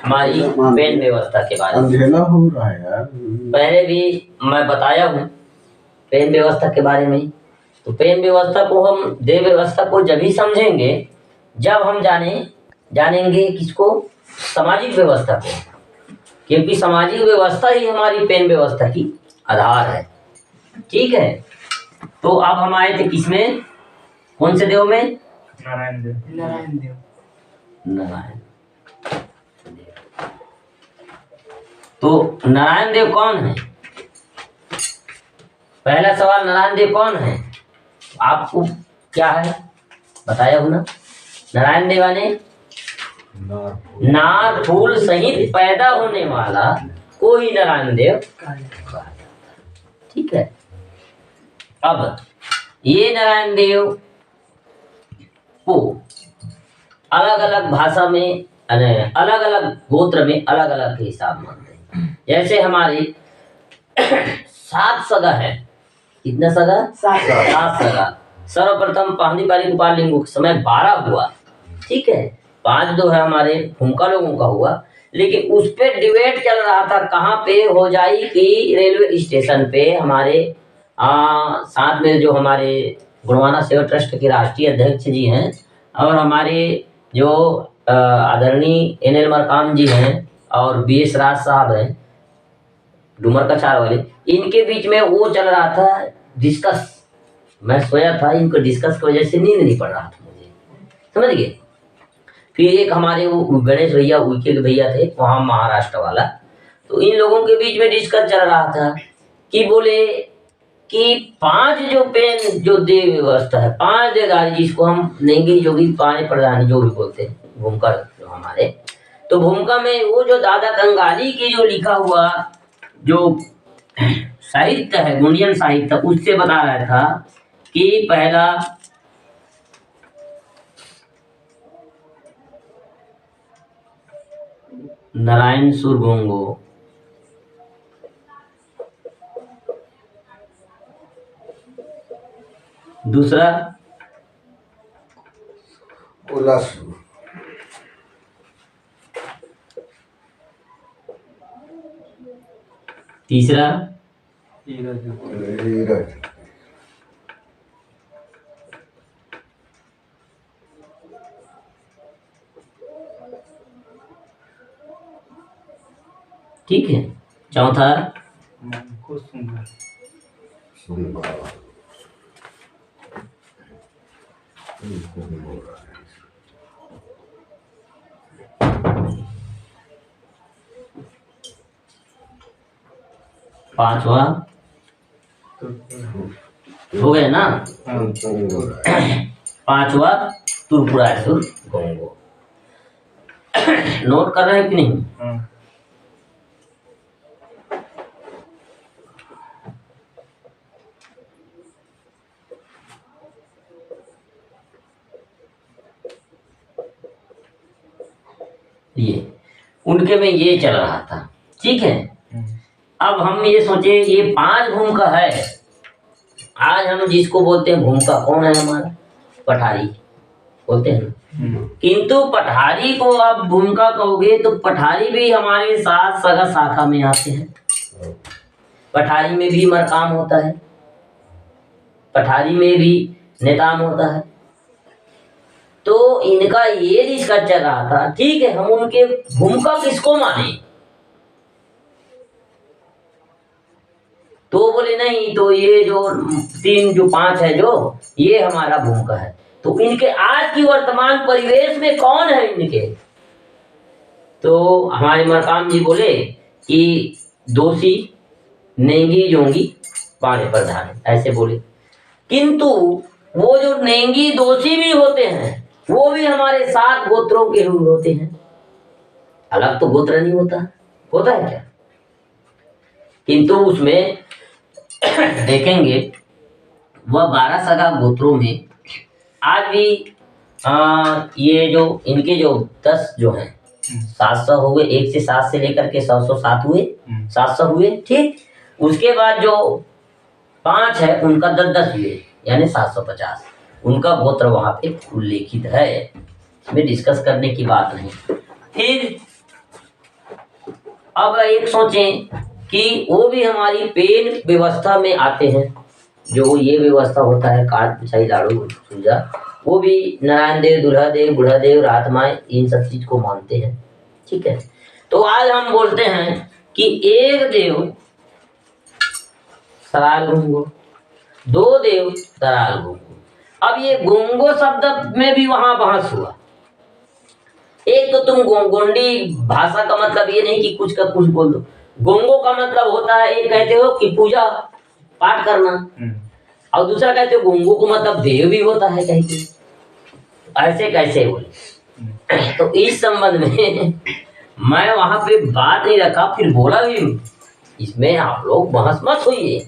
हमारी पेन व्यवस्था के बारे में। अंधेरा हो रहा है यार। पहले भी मैं बताया हूँ पेन व्यवस्था के बारे में। तो पेन व्यवस्था को हम देह व्यवस्था को जब ही समझेंगे जब हम जानेंगे किसको, सामाजिक व्यवस्था को, क्योंकि सामाजिक व्यवस्था ही हमारी पेन व्यवस्था की आधार है। ठीक है, तो अब हम आए थे किसमें, कौन से देव में? नारायण देव। नारायण देव। तो नारायण देव कौन है? पहला सवाल, नारायण देव कौन है? आपको क्या है बताया हूं ना। नारायण देव ने नाग फूल सहित पैदा होने वाला कोई नारायण देव। ठीक है, अब ये नारायण देव को अलग अलग भाषा में, अलग अलग गोत्र में अलग अलग के हिसाब मानते हैं। जैसे हमारे 7 सगा है। कितना सगा? 7 सगा। सर्वप्रथम पहली बारी गोपाल लिंगों के समय 12 हुआ। ठीक है, 5 जो है हमारे भूमका लोगों का हुआ, लेकिन उस पे डिबेट चल रहा था कहाँ पे हो जाए कि रेलवे स्टेशन पे हमारे साथ में जो हमारे गुणवाना सेवा ट्रस्ट के राष्ट्रीय अध्यक्ष जी हैं और हमारे जो आदरणीय NL मरकाम जी हैं और BS राज साहब हैं डूमर कछार वाले, इनके बीच में वो चल रहा था डिस्कस। मैं सोया था, इनको डिस्कस की वजह से नींद नहीं पड़ रहा था मुझे, समझ गए। फिर एक हमारे वो गणेश भैया उनके भैया थे वहाँ महाराष्ट्र वाला, तो इन लोगों के बीच में डिस्कस चल रहा था कि बोले कि 5 जो पेन जो देव व्यवस्था है, 5 देवदारी जिसको हम नेंगी जोगी पानी प्रधानी जो भी बोलते हैं भूमिका जो हमारे, तो भूमिका में वो जो दादा कंगाली की जो लिखा हुआ जो साहित्य है, गुंडियन साहित्य, उससे बता रहा था कि पहला नारायण सुर गोंगो, दूसरा उलासु, तीसरा नीरज, ठीक है, चौथा सुंदर। पांचवा हो गया ना। पांचवा त्रिपुरासुर गोंगो। नोट कर रहे हैं कि नहीं? ये उनके में ये चल रहा था। ठीक है, अब हम ये सोचे ये 5 भूमिका है। आज हम जिसको बोलते हैं भूमिका, कौन है हमारा? पठारी बोलते हैं ना। किंतु पठारी को आप भूमिका कहोगे तो पठारी भी हमारे साथ सगा शाखा में आते हैं। पठारी में भी मरकाम होता है, पठारी में भी नेताम होता है। तो इनका ये डिस्कस चल रहा था। ठीक है, हम उनके भूमिका किसको माने? तो बोले नहीं, तो ये जो 3 जो 5 है जो ये हमारा भूमिका है। तो इनके आज की वर्तमान परिवेश में कौन है इनके? तो हमारे मरकाम जी बोले कि दोषी नेंगी जोंगी पाड़े प्रधान, ऐसे बोले। किंतु वो जो नेंगी दोषी भी होते हैं वो भी हमारे 7 गोत्रों के होते हैं। अलग तो गोत्र नहीं होता है क्या? किंतु उसमें देखेंगे वह 12 सगा गोत्रों में आज भी ये जो इनके जो 10 जो हैं 700 हुए, 1 से 7 से लेकर के 100 हुए, 700 हुए। ठीक, उसके बाद जो 5 है उनका 10 हुए, यानी 750 उनका गोत्र वहां पे उल्लेखित है। इसमें डिस्कस करने की बात नहीं। फिर अब एक सोचें कि वो भी हमारी पेन व्यवस्था में आते हैं। जो ये व्यवस्था होता है काट पिछाई लाड़ू सूजा, वो भी नारायण देव, दुल्हा देव, बुढ़ा देव, रात माए इन सब चीज को मानते हैं। ठीक है, तो आज हम बोलते हैं कि एक देव सराल घुंगो, दो देव दराल घुंगो। अब ये घुंगो शब्द में भी वहां बहस हुआ। एक तो तुम गोंडी भाषा का मतलब ये नहीं कि कुछ का कुछ बोल दो। गोंगो का मतलब होता है, एक कहते हो कि पूजा पाठ करना, और दूसरा कहते हो गोंगो को मतलब देव भी होता है कहते। ऐसे कैसे बोले? तो इस संबंध में मैं वहां पे बात नहीं रखा, फिर बोला भी इसमें आप लोग बहस मत होइए।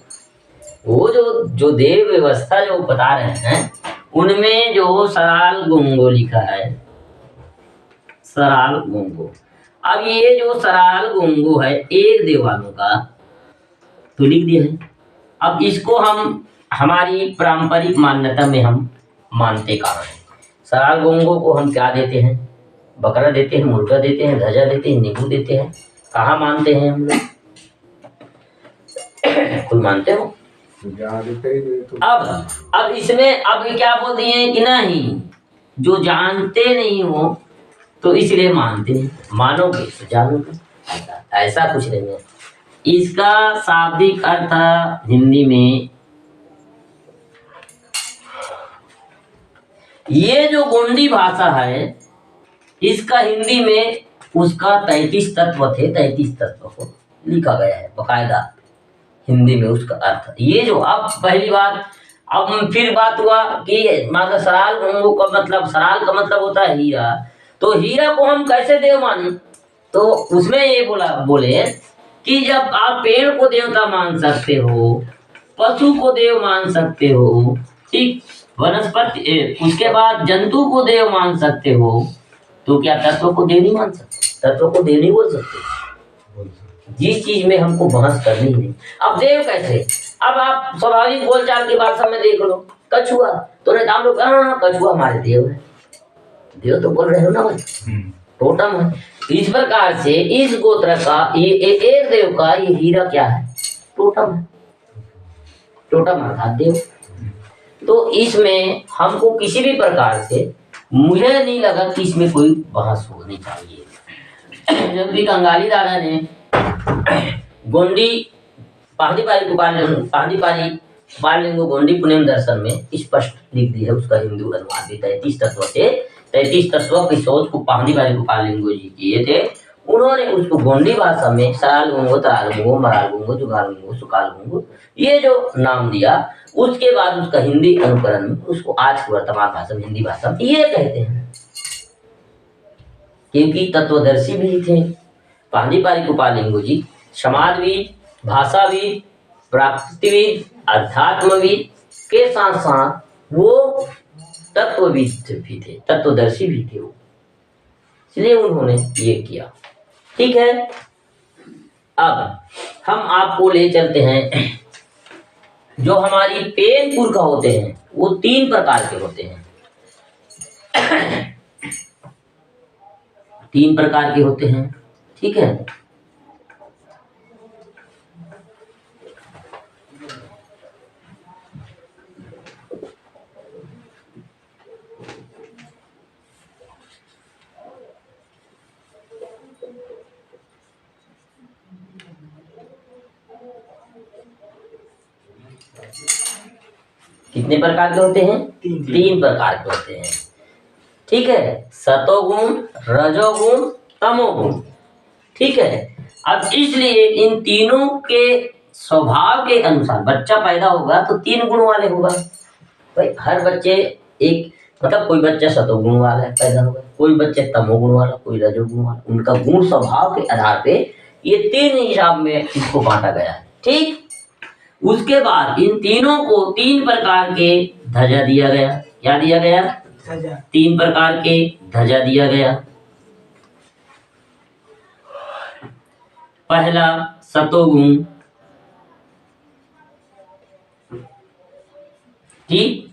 वो जो जो देव व्यवस्था जो बता रहे हैं उनमें जो सराल गोंगो लिखा है, सराल गोंगो। अब ये जो सराल गोंगो है एक देवानों का तो लिख दिया है। अब इसको हम हमारी पारंपरिक मान्यता में हम मानते कहाँ हैं? सराल गोंगो को हम क्या देते हैं? बकरा देते हैं, मुर्गा देते हैं, ध्वजा देते हैं, नींबू देते हैं। कहाँ मानते हैं हम लोग? कोई मानते हो? अब इसमें अब ये क्या बोल दिए कि नहीं, जो जानते नहीं हो तो इसलिए मानते नहीं, मानोगे तो जानोगे, ऐसा कुछ नहीं है। इसका शाब्दिक अर्थ हिंदी में, ये जो गोंडी भाषा है इसका हिंदी में उसका 33 तत्व थे, 33 तत्व को लिखा गया है बकायदा हिंदी में उसका अर्थ। ये जो अब पहली बात, अब फिर बात हुआ कि मानो सराल गोंगो का मतलब, सराल का मतलब होता है हीरा, तो हीरा को हम कैसे देव माने? तो उसमें ये बोले कि जब आप पेड़ को देवता मान सकते हो, पशु को देव मान सकते हो, ठीक, वनस्पति, उसके बाद जंतु को देव मान सकते हो, तो क्या तत्व को देव नहीं मान सकते? तत्व को देव नहीं बोल सकते। जिस चीज में हमको बहस करनी है। अब देव कैसे? अब आप स्वाभाविक बोलचाल की भाषा में देख लो, कछुआ, तो नहीं हम लोग कछुआ हमारे देव है, देव तो बोल रहे हो ना भाई, टोटम है। इस प्रकार से इस गोत्र का ये एक देव का ये हीरा क्या है? टोटम है, टोटम अर्थात देव। तो इसमें हमको किसी भी प्रकार से मुझे नहीं लगा कि इसमें कोई बहस होनी चाहिए। जब भी कंगाली दादा ने गोंडी पाहदी पारी लिंगो गोंडी पुनेम दर्शन में स्पष्ट लिख दी है, उसका हिंदू अनुवाद भी 33 तत्व थे, 33 तत्व की सोच को पाहदी गोपाल लिंगो जी किए थे। उन्होंने उसको गोंडी भाषा में सराल गोंगो, तराल गोंगो, मराल गोंगो, जुगाल गोंगो, सुकाल गोंगो ये जो नाम दिया, उसके बाद उसका हिंदी अनुकरण में उसको आज की वर्तमान भाषा में हिंदी भाषा में ये कहते हैं। क्योंकि तत्वदर्शी भी थे पाहदी गोपाल लिंगो जी, समाजविद, भाषाविद, प्राकृतिविद, अध्यात्मविद के साथ साथ वो तत्वविद भी थे, तत्वदर्शी भी थे वो, इसलिए उन्होंने ये किया। ठीक है, अब हम आपको ले चलते हैं। जो हमारी पेन पुरखा होते हैं वो 3 प्रकार के होते हैं। 3 प्रकार के होते हैं, ठीक है। कितने प्रकार के होते हैं? 3 प्रकार के होते हैं, ठीक है। सतोगुण, रजोगुण, तमोगुण, ठीक है। अब इसलिए इन तीनों के स्वभाव के अनुसार बच्चा पैदा होगा तो 3 गुण वाले होगा भाई। हर बच्चे एक, मतलब कोई बच्चा सतोगुण वाला है पैदा होगा, कोई बच्चे तमोगुण वाला, कोई रजोगुण वाला। उनका गुण स्वभाव के आधार पे ये 3 हिसाब में इसको बांटा गया है, ठीक। उसके बाद इन तीनों को 3 प्रकार के ध्वजा दिया गया। क्या दिया गया? 3 प्रकार के ध्वजा दिया गया। पहला सतोगुण, ठीक,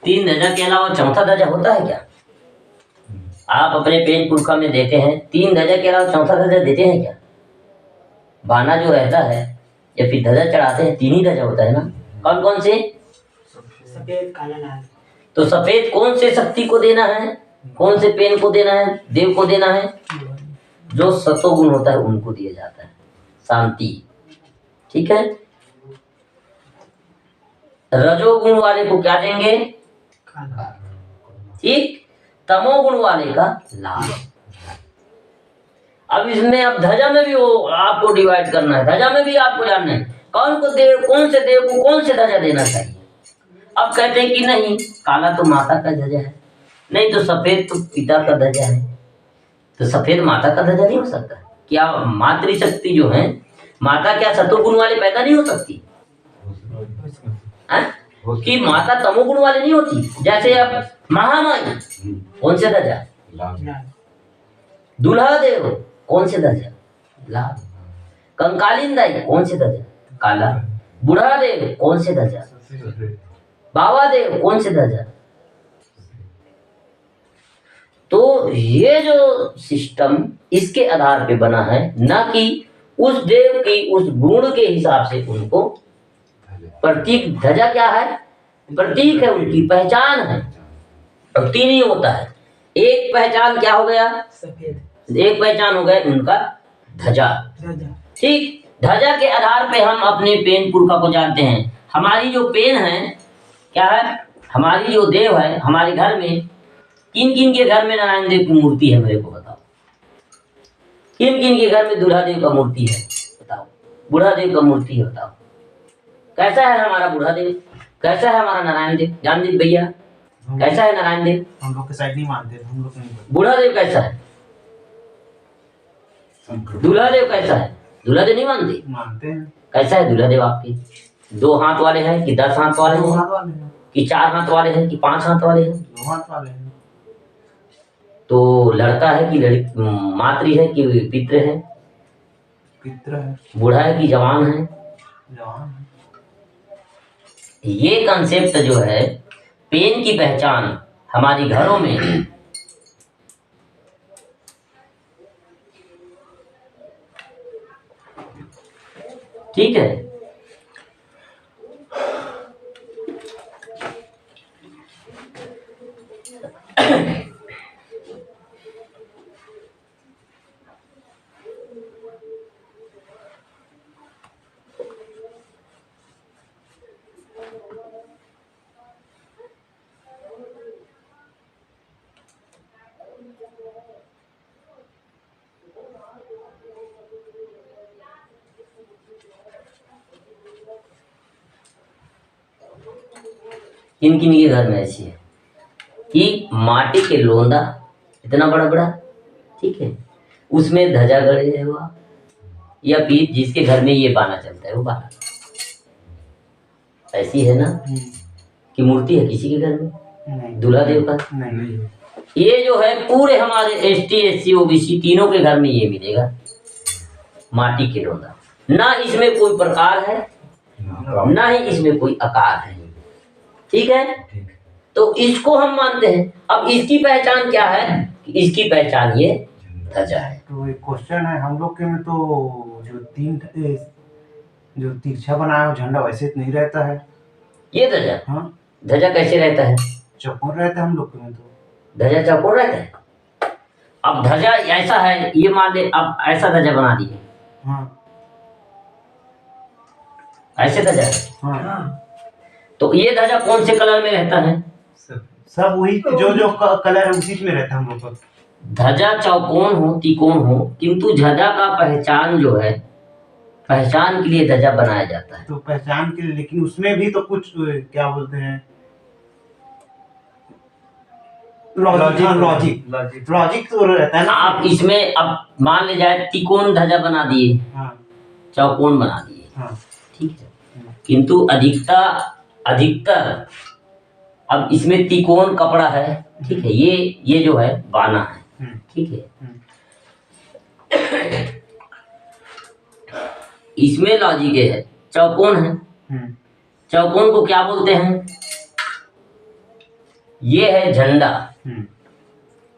तीन ध्वजा के अलावा चौथा ध्वजा होता है क्या? आप अपने पेन पुरखा में देते हैं, तीन ध्वजा के अलावा चौथा ध्वजा देते हैं क्या? बाना जो रहता है या फिर ध्वजा चढ़ाते हैं, तीन ही ध्वजा होता है ना। कौन कौन से? सफेद, काला, लाल। तो सफेद कौन से शक्ति को देना है, कौन से पेन को देना है? देव को देना है। जो सतोगुण होता है उनको दिया जाता है शांति, ठीक है। रजोगुण वाले को क्या देंगे? काला। ठीक। तमोगुण वाले का लाल। अब इसमें अब ध्वजा में भी वो आपको डिवाइड करना है, ध्वजा में भी आपको जानना है कौन को देव, कौन से देव को कौन से ध्वजा देना चाहिए। अब कहते हैं कि नहीं, काला तो माता का ध्वजा है, नहीं तो सफेद तो पिता का ध्वजा है, तो सफेद माता का ध्वजा नहीं हो सकता। क्या मातृशक्ति जो है माता, क्या सतोगुण वाले पैदा नहीं हो सकती है? कि माता तमोगुण वाले नहीं होती। जैसे अब महामाई कौन से ध्वजा? लाल। दूल्हा देव कौन से ध्वजा? लाल। कंकालीन दाई कौन से ध्वजा? काला। बूढ़ा देव कौन से ध्वजा? बाबा देव कौन से ध्वजा? तो ये जो सिस्टम इसके आधार पे बना है, ना कि उस देव की उस गुण के हिसाब से उनको प्रतीक। ध्वजा क्या है? प्रतीक है, उनकी पहचान है। और तीन ही होता है, एक पहचान क्या हो गया? सफेद। एक पहचान हो गया उनका ध्वजा। ध्वजा। ठीक। ध्वजा के आधार पे हम अपने पेन पुरखा को जानते हैं। हमारी जो पेन है क्या है? हमारी जो देव है हमारे घर में, किन किन के घर में नारायण देव की मूर्ति है मेरे को बताओ। किन किन के घर में दूल्हा देव का मूर्ति है बताओ, बूढ़ा देव का मूर्ति है बताओ। कैसा है हमारा बूढ़ा देव, कैसा है हमारा नारायण देव? जानदीप भैया कैसा है नारायण देव? हम लोग के साइड नहीं मानते, हम लोग नहीं मानते। बूढ़ा देव कैसा है? दूल्हा देव कैसा है? दूल्हा देव नहीं मानते? मानते हैं। कैसा है दूल्हा देव आपके? 2 हाथ वाले हैं कि 10 हाथ वाले दो हैं हाथ वाले हैं। कि 4 हाथ वाले हैं कि 5 हाथ वाले हैं? 2 हाथ वाले हैं। तो लड़का है कि लड़की, मातृ है कि पितृ है? पितृ है। बूढ़ा है कि जवान है? जवान है। ये कंसेप्ट जो है पेन की पहचान हमारी घरों में ठीक है। किन किन के घर में ऐसी है कि माटी के लोंदा इतना बड़ा बड़ा, ठीक है, उसमें ध्वजा गड़े हुआ, या फिर जिसके घर में ये बाना चलता है वो बाना। ऐसी है ना कि मूर्ति है किसी के घर में नहीं। दूल्हा देव का? नहीं। ये जो है पूरे हमारे ST SC OBC तीनों के घर में ये मिलेगा, माटी के लोंदा। ना इसमें कोई प्रकार है, ना ही इसमें कोई आकार है, ठीक है। तो इसको हम मानते हैं। अब इसकी पहचान क्या है? कि इसकी पहचान ये ध्वजा है। तो एक क्वेश्चन है, हम लोग के में तो जो तिरछा बनाया हो झंडा वैसे नहीं रहता है। ये ध्वजा, हाँ, ध्वजा कैसे रहता है? चौकोर रहता है हम लोग के में तो। ध्वजा चौकोर रहता है। अब ध्वजा ऐसा है, ये मान ले अब ऐसा ध्वजा बना दिए, हाँ ऐसे ध्वजा है। हाँ। तो ये ध्वजा कौन से कलर में रहता है? सब वही जो कलर है उसी में रहता है हम लोग का। ध्वजा चौकोन हो त्रिकोण हो, किंतु ध्वजा का पहचान जो है, पहचान के लिए ध्वजा बनाया जाता है। तो पहचान के लिए, लेकिन उसमें भी तो कुछ क्या बोलते हैं, लॉजिक तो रहता है ना। आप इसमें अब मान ले जाए त्रिकोण ध्वजा बना दिए, हाँ चौकोन बना दिए, हाँ। ठीक है, किंतु अधिकतर अब इसमें त्रिकोण कपड़ा है, ठीक है, ये जो है बाना है, ठीक है। इसमें लॉजिक है, चौकोन है, चौकोन को क्या बोलते हैं? ये है झंडा। हम्म,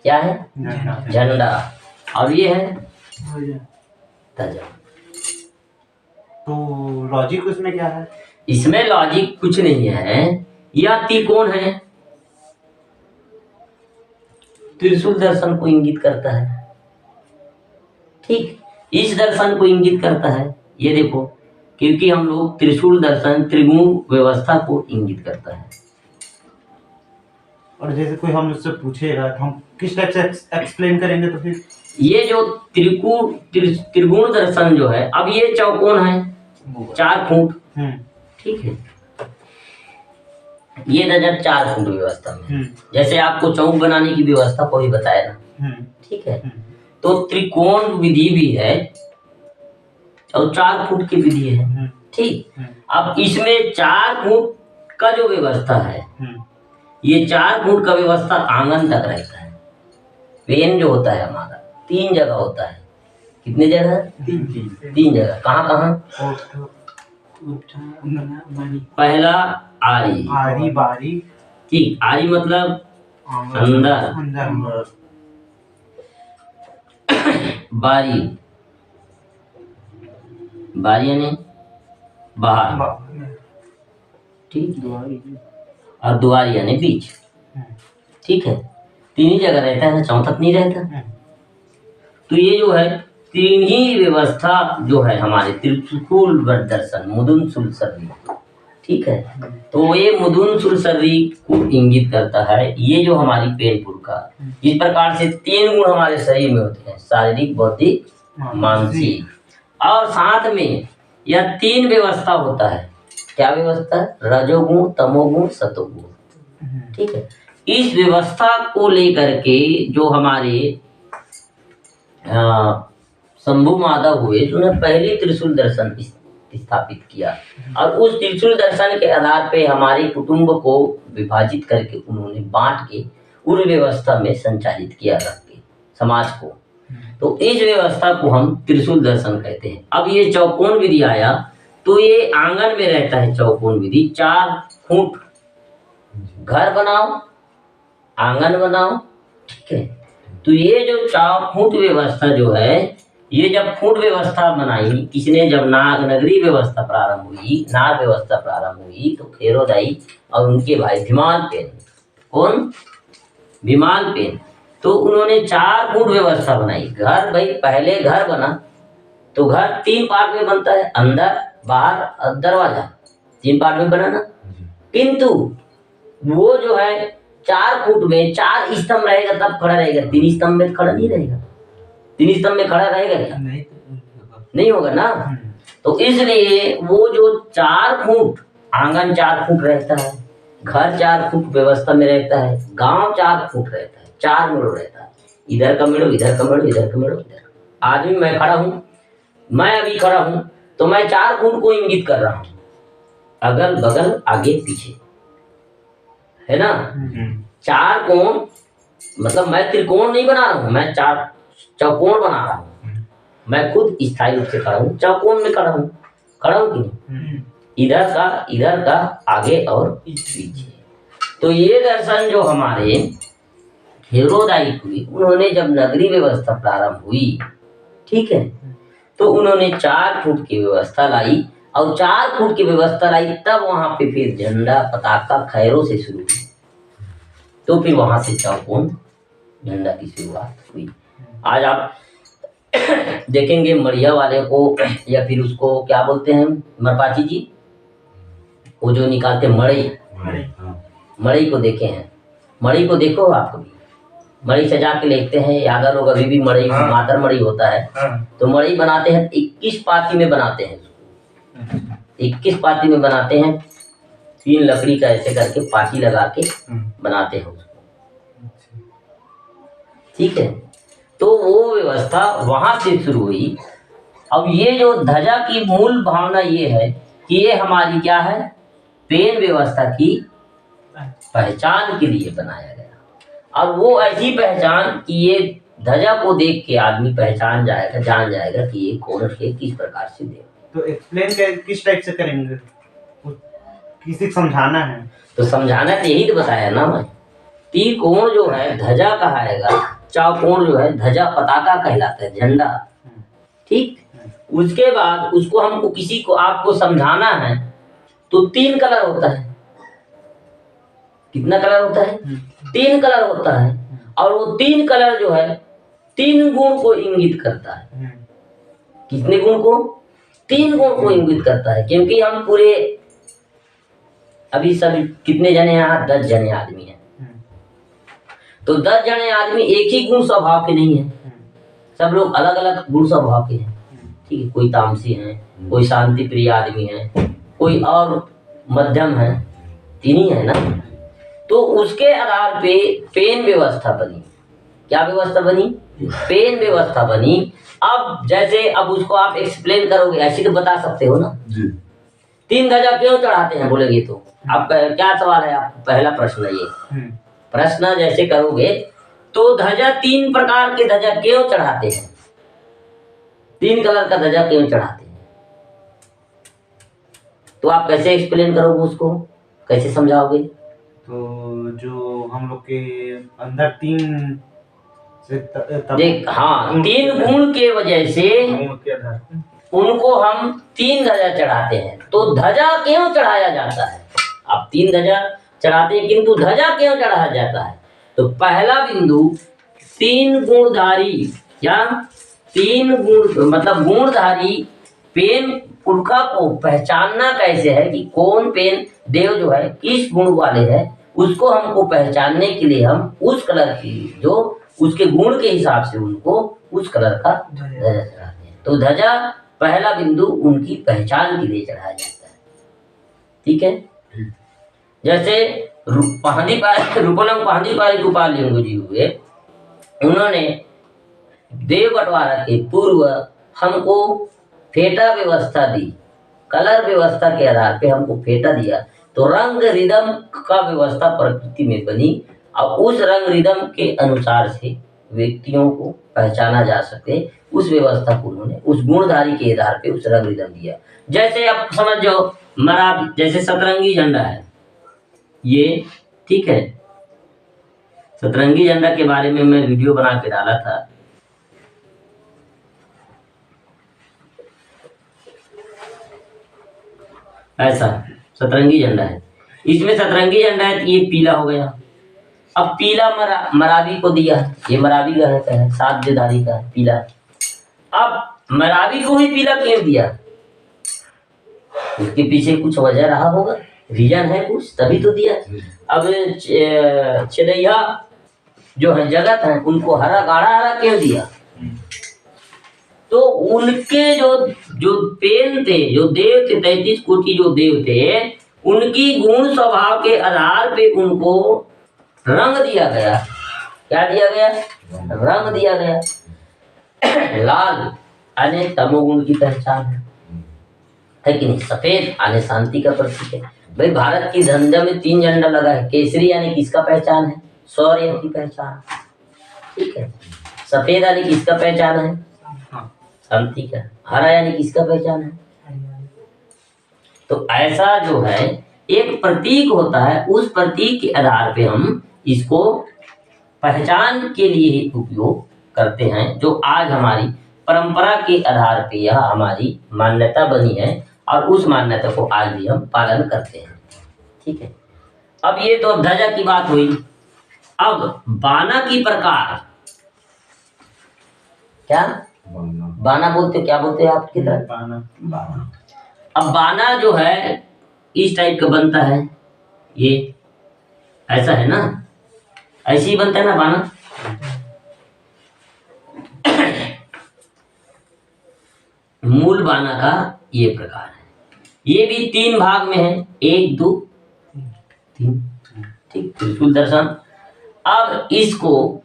क्या है? झंडा। झंडा। और ये है ध्वजा। तो लॉजिक उसमें क्या है? इसमें लॉजिक कुछ नहीं है। यह त्रिकोण है, त्रिशूल दर्शन को इंगित करता है। ठीक, इस दर्शन को इंगित करता है। ये देखो, क्योंकि हम लोग त्रिशूल दर्शन त्रिगुण व्यवस्था को इंगित करता है। और जैसे कोई हम उससे पूछेगा तो हम किस टाइप से एक्सप्लेन करेंगे? तो फिर ये जो त्रिगुण दर्शन जो है, अब ये चौकोन है 4 फुट। ठीक है, ये नजर 4 फुट व्यवस्था में, जैसे आपको चौक बनाने की व्यवस्था को भी बताया ना। ठीक है, तो त्रिकोण विधि भी है और 4 फुट की विधि है। ठीक, अब इसमें 4 फुट का जो व्यवस्था है, ये 4 फुट का व्यवस्था आंगन तक रहता है। पेन जो होता है हमारा 3 जगह होता है। कितने जगह? 3 जगह। कहाँ कहाँ? पहला आरी। आरी बारी। ठीक, आरी मतलब अंदर, अंदर। बारी, बारी यानी बाहर। ठीक, और द्वारी यानी बीच। ठीक है, 3 ही जगह रहता है ना, चौथक नहीं रहता। तो ये जो है 3 ही व्यवस्था जो है हमारे त्रिशूल दर्शन मुदुन सुलसर्री। ठीक है, तो ये मुदुन सुलसर्री को इंगित करता है। ये जो हमारी पेनपुर का, इस प्रकार से 3 गुण हमारे शरीर में होते हैं, शारीरिक, बौद्धिक, मानसिक। और साथ में यह 3 व्यवस्था होता है। क्या व्यवस्था? रजोगुण, तमोगुण, सतोगुण। ठीक है, इस व्यवस्था को लेकर के जो हमारे शंभु माधव हुए, जिन्होंने पहली त्रिशूल दर्शन स्थापित किया, और उस त्रिशूल दर्शन के आधार पे हमारे कुटुंब को विभाजित करके उन्होंने बांट के उस व्यवस्था में संचालित किया, रख के समाज को। तो इस व्यवस्था को हम त्रिशूल दर्शन कहते हैं। अब ये चौकोन विधि आया, तो ये आंगन में रहता है चौकोन विधि। 4 फुट घर बनाओ, आंगन बनाओ। ठीक है, तो ये जो 4 फुट व्यवस्था जो है, ये जब फुट व्यवस्था बनाई किसने, जब नगरी व्यवस्था प्रारंभ हुई, नार व्यवस्था प्रारंभ हुई, तो खेरोदाई और उनके भाई भीमालपेन। कौन? भीमालपेन। तो उन्होंने 4 फुट व्यवस्था बनाई। घर, भाई पहले घर बना तो घर 3 पार्ट में बनता है, अंदर, बाहर और दरवाजा। 3 पार्ट में बना ना। किंतु वो जो है 4 फुट में 4 स्तंभ रहेगा तब खड़ा रहेगा, 3 स्तंभ में खड़ा नहीं रहेगा। 3 स्तंभ में खड़ा रहेगा क्या? नहीं होगा ना। तो इसलिए वो जो 4 फुट आंगन 4 फुट रहता है, घर 4 फुट व्यवस्था में रहता है, गांव 4 फुट रहता है, 4 मेढ़ रहता है। इधर का मेढ़, इधर का मेढ़, इधर का मेढ़, इधर। आदमी मैं खड़ा हूँ, मैं अभी खड़ा हूँ, तो मैं 4 फुट को इंगित कर रहा हूँ, अगल बगल आगे पीछे, है ना। 4 कोण, मतलब मैं त्रिकोण नहीं बना रहा हूँ, मैं 4 चौकोन बना रहा हूँ। मैं खुद स्थायी रूप से खड़ा हूँ, चौकोन में खड़ा हूँ कि नहीं? इधर का आगे और पीछे। तो ये दर्शन जो हमारे खेरोदाई हुई, उन्होंने जब नगरी व्यवस्था प्रारंभ हुई, ठीक है, तो उन्होंने 4 फुट की व्यवस्था लाई, और 4 फुट की व्यवस्था लाई, तब वहां पे फिर झंडा पताका खैरों से शुरू हुई। तो फिर वहां से चौकोन झंडा की शुरुआत हुई। आज आप देखेंगे मड़िया वाले को, या फिर उसको क्या बोलते हैं, मरपाची जी, वो जो निकालते मड़ई, मड़ई को देखे हैं? मड़ई को देखो आप कभी? मड़ई सजा के लेते हैं, यादा लोग अभी भी मड़ई, मातर मड़ई होता है, तो मड़ई बनाते हैं 21 पाती में बनाते हैं। 21 पाती में बनाते हैं, 3 लकड़ी का ऐसे करके पाटी लगा के बनाते हैं उसको। ठीक है, तो वो व्यवस्था वहां से शुरू हुई। अब ये जो ध्वजा की मूल भावना ये है कि ये हमारी क्या है, पेन व्यवस्था की पहचान के लिए बनाया गया। और वो ऐसी पहचान कि ये ध्वजा को देख के आदमी पहचान जाएगा, जान जाएगा कि ये कौन है, किस प्रकार से दे। तो एक्सप्लेन किस टाइप से करेंगे? किसी को समझाना है तो समझाना तो यही तो बताया ना मैं, त्रिकोण जो है ध्वजा कहाएगा, चौकोण जो है ध्वजा पताका कहलाता है, झंडा। ठीक, उसके बाद उसको हमको किसी को आपको समझाना है तो 3 कलर होता है। कितना कलर होता है? 3 कलर होता है। और वो 3 कलर जो है 3 गुण को इंगित करता है। कितने गुण को? 3 गुण को इंगित करता है। क्योंकि हम पूरे अभी सब कितने जने यहाँ? 10 जने आदमी हैं। तो 10 जने आदमी एक ही गुण स्वभाव के नहीं है, सब लोग अलग अलग गुण स्वभाव के हैं। ठीक है, कोई तामसी है, कोई शांति प्रिय आदमी है, कोई और मध्यम है, 3 ही है ना। तो उसके आधार पे पेन व्यवस्था बनी। क्या व्यवस्था बनी? पेन व्यवस्था बनी। अब जैसे अब उसको आप एक्सप्लेन करोगे, ऐसे तो बता सकते हो ना जी। 3 ध्वजा क्यों चढ़ाते हैं बोलेंगे तो आपका क्या सवाल है? आपका पहला प्रश्न ये प्रश्न जैसे करोगे तो ध्वजा 3 प्रकार के ध्वजा क्यों चढ़ाते हैं? 3 कलर का ध्वजा क्यों चढ़ाते हैं? तो आप कैसे एक्सप्लेन करोगे उसको, कैसे समझाओगे? तो जो हम लोग के अंदर 3 से देख, हाँ, 3 गुण के वजह से गुण के आधार पे उनको हम 3 ध्वजा चढ़ाते हैं। तो ध्वजा क्यों चढ़ाया जाता है? आप 3 ध्वजा चढ़ाते हैं, किंतु ध्वजा क्यों चढ़ाया जाता है? तो पहला बिंदु 3 गुणधारी या 3 गुण मतलब गुणधारी पेन पुरखा को पहचानना कैसे है कि कौन पेन देव जो है किस गुण वाले है, उसको हमको पहचानने के लिए हम उस कलर की जो उसके गुण के हिसाब से उनको उस कलर का ध्वजा चढ़ाते हैं। तो ध्वजा पहला बिंदु उनकी पहचान के लिए चढ़ाया जाता है। ठीक है, जैसे रूपनम पाहदी गोपाल लिंगो जी हुए, उन्होंने देव बंटवारा के पूर्व हमको फेटा व्यवस्था दी, कलर व्यवस्था के आधार पे हमको फेटा दिया। तो रंग रिदम का व्यवस्था प्रकृति में बनी और उस रंग रिदम के अनुसार से व्यक्तियों को पहचाना जा सके, उस व्यवस्था को उन्होंने उस गुणधारी के आधार पे उस रंग रिदम दिया। जैसे आप समझ जाओ मराठी, जैसे सतरंगी झंडा है ये, ठीक है, सतरंगी झंडा के बारे में मैं वीडियो बना के डाला था। ऐसा सतरंगी झंडा है, इसमें सतरंगी झंडा है, ये पीला हो गया। अब पीला मरावी को दिया, ये मरावी का है, 7 देधारी का पीला। अब मरावी को ही पीला क्यों दिया? उसके पीछे कुछ वजह रहा होगा, रीजन है कुछ, तभी तो दिया। अब चेदैया जो है जगत है, उनको हरा गाढ़ा हरा क्यों दिया? तो उनके जो पेन थे, जो देव थे, 33 कोटि जो देव थे, उनकी गुण स्वभाव के आधार पे उनको रंग दिया गया। क्या दिया गया? रंग दिया गया। लाल यानी तमोगुण की पहचान है कि नहीं? सफेद यानी शांति का प्रतीक है। भाई भारत की झंडा में 3 झंडा लगा है, केसरी यानी किसका पहचान है? शौर्य की पहचान। ठीक है, सफेद यानी किसका पहचान है? शांति का। हरा यानी किसका पहचान है? तो ऐसा जो है एक प्रतीक होता है, उस प्रतीक के आधार पे हम इसको पहचान के लिए उपयोग करते हैं, जो आज हमारी परंपरा के आधार पे यह हमारी मान्यता बनी है और उस मान्यता को आज भी हम पालन करते हैं। ठीक है, अब ये तो ध्वजा की बात हुई। अब बाना की प्रकार, क्या बाना बोलते, क्या बोलते हैं आपकी तरफ? बाना। अब बाना जो है इस टाइप का बनता है, ये ऐसा है ना, ऐसे ही बनता है ना बाना। मूल बाना का ये प्रकार है, ये भी 3 भाग में है, 1 2 3। ठीक, त्रिशूल दर्शन। अब इसको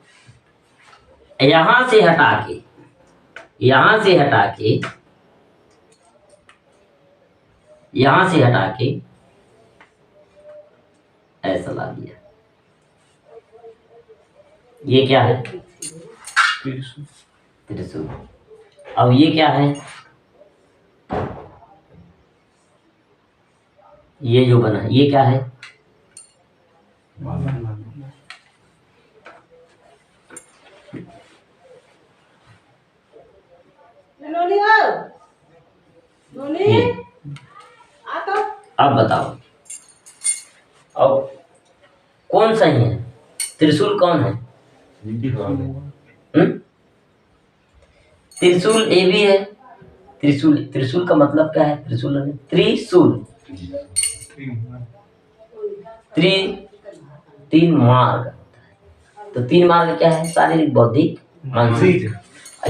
यहां से हटा के, यहां से हटा के, यहां से हटा के ऐसा ला दिया। ये क्या है? त्रिशूल। अब ये क्या है? ये जो बना ये क्या है? अब बताओ, अब कौन सही है? त्रिशूल कौन है? त्रिशूल ए भी है। त्रिशूल, त्रिशूल का मतलब क्या है? त्रिशूल त्रिशूल, त्रि, तीन मार्ग। तो तीन मार्ग क्या है? शारीरिक, बौद्धिक, मानसिक।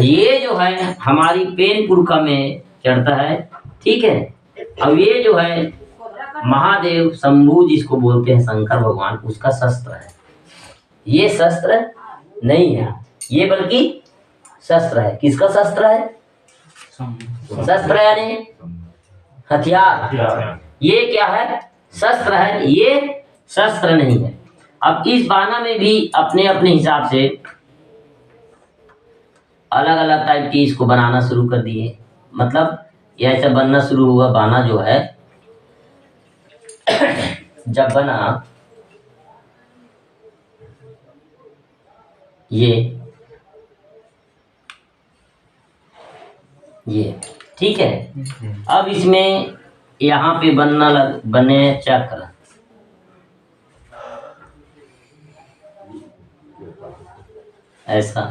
ये जो है हमारी पेन पुरखा में चढ़ता है, ठीक है। अब ये जो है महादेव शंभू जिसको बोलते हैं, शंकर भगवान, उसका शस्त्र है। ये शस्त्र नहीं है, ये बल्कि शस्त्र है। किसका शस्त्र है? शस्त्र यानी हथियार। ये क्या है? शस्त्र है, ये शस्त्र नहीं है। अब इस बाना में भी अपने अपने हिसाब से अलग अलग टाइप की इसको बनाना शुरू कर दिए। मतलब ये ऐसा बनना शुरू हुआ बाना जो है, जब बना ये ठीक है। अब इसमें यहाँ पे बने चक्र, ऐसा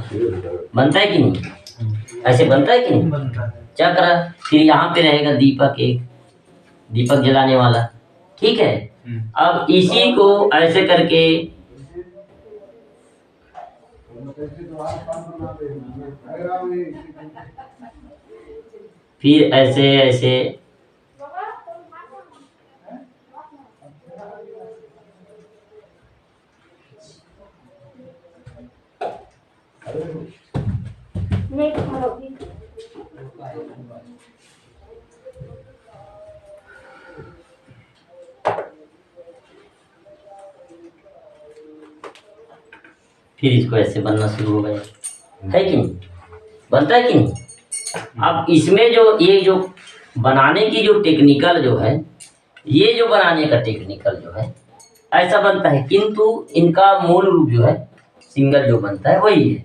बनता है कि नहीं? ऐसे बनता है कि नहीं? चक्र, फिर यहाँ पे रहेगा दीपक, एक दीपक जलाने वाला, ठीक है। अब इसी को ऐसे करके फिर ऐसे ऐसे फिर इसको ऐसे बनना शुरू हो गया, है कि नहीं? बनता है कि नहीं? अब इसमें जो ये जो बनाने की जो टेक्निकल जो है, ये जो बनाने का टेक्निकल जो है ऐसा बनता है, किंतु इनका मूल रूप जो है सिंगल जो बनता है वही है,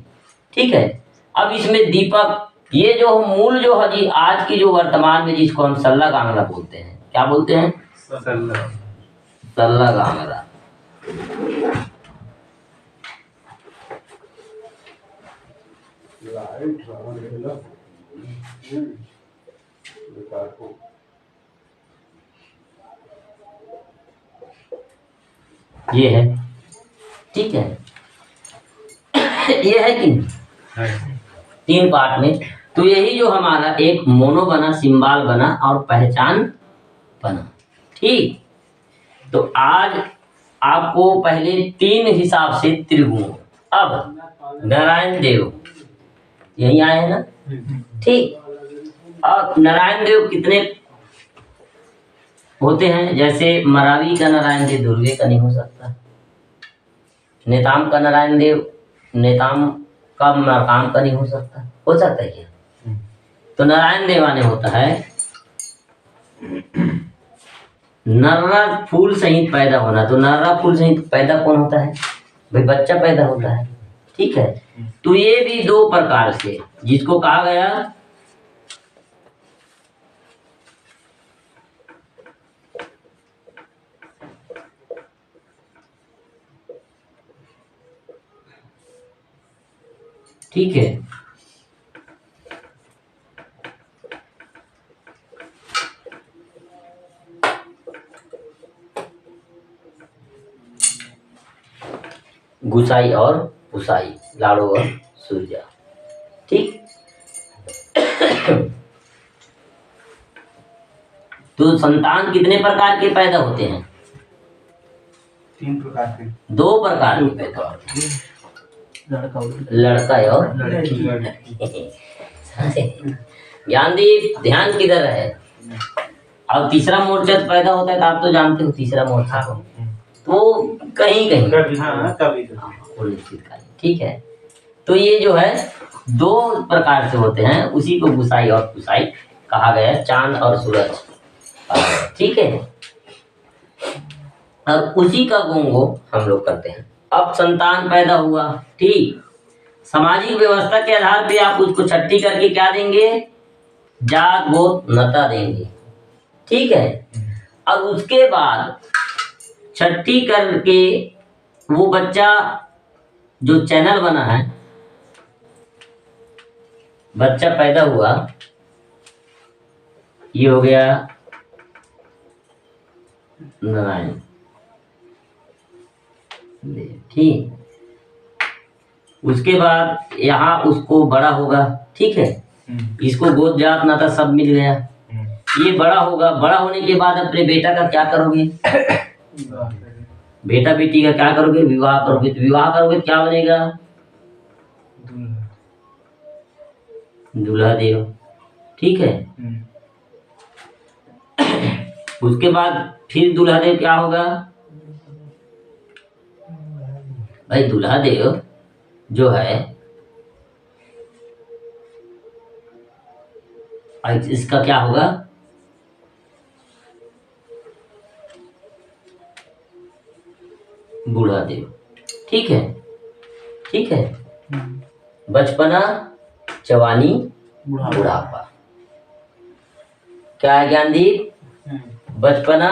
ठीक है। अब इसमें दीपक, ये जो मूल जो है जी, आज की जो वर्तमान में जिसको हम सल्ला गांगरा बोलते हैं, क्या बोलते हैं? सल्ला गांगरा। ये है, ठीक है। ये है कि नहीं? तीन पार्ट में। तो यही जो हमारा एक मोनो बना, सिंबल बना और पहचान बना, ठीक। तो आज आपको पहले तीन हिसाब से त्रिभुवन, अब नारायण देव यही आए हैं ना, ठीक। और नारायण देव कितने होते हैं? जैसे मरावी का नारायण देव दुर्गे का नहीं हो सकता, नेताम का नारायण देव नेताम का मकाम का नहीं हो सकता है क्या? तो नारायण देवाने होता है नर्रा फूल सहित पैदा होना। तो नर्रा फूल सहित पैदा कौन होता है भाई? बच्चा पैदा होता है, ठीक है। तो ये भी दो प्रकार से, जिसको कहा गया ठीक है। गुसाई और पुसाई, लाड़ो और सूर्या, ठीक। तो संतान कितने प्रकार के पैदा होते हैं? तीन प्रकार के, दो प्रकार के पैदा होते हैं, लड़का और लड़की। ज्ञानदीप ध्यान किधर है? अब तीसरा मोर्चा पैदा होता है, तो आप तो जानते हो तीसरा मोर्चा को, तो कहीं कहीं कभी ठीक है। तो ये जो है दो प्रकार से होते हैं, उसी को गुसाई और पुसाई कहा गया है, चांद और सूरज, ठीक है। और उसी का गुंगो हम लोग करते हैं। अब संतान पैदा हुआ, ठीक। सामाजिक व्यवस्था के आधार पे आप उसको छठी करके क्या देंगे? जात गोत नता देंगे, ठीक है। और उसके बाद छठी करके वो बच्चा जो चैनल बना है, बच्चा पैदा हुआ, ये हो गया नारायण देव, ठीक। उसके बाद यहाँ उसको बड़ा होगा, ठीक है, इसको गोद जात नाता सब मिल गया। ये बड़ा होगा, बड़ा होने के बाद अपने बेटा का क्या करोगे? बेटा बेटी का क्या करोगे? विवाह करोगे। तो विवाह करोगे क्या बनेगा? दूल्हा देव, ठीक है। उसके बाद फिर दूल्हा देव क्या होगा भाई? दूल्हा देव जो है इसका क्या होगा? बूढ़ा देव, ठीक है, ठीक है। बचपना, जवानी, बुढ़ापा, क्या है ज्ञानदीप? बचपना,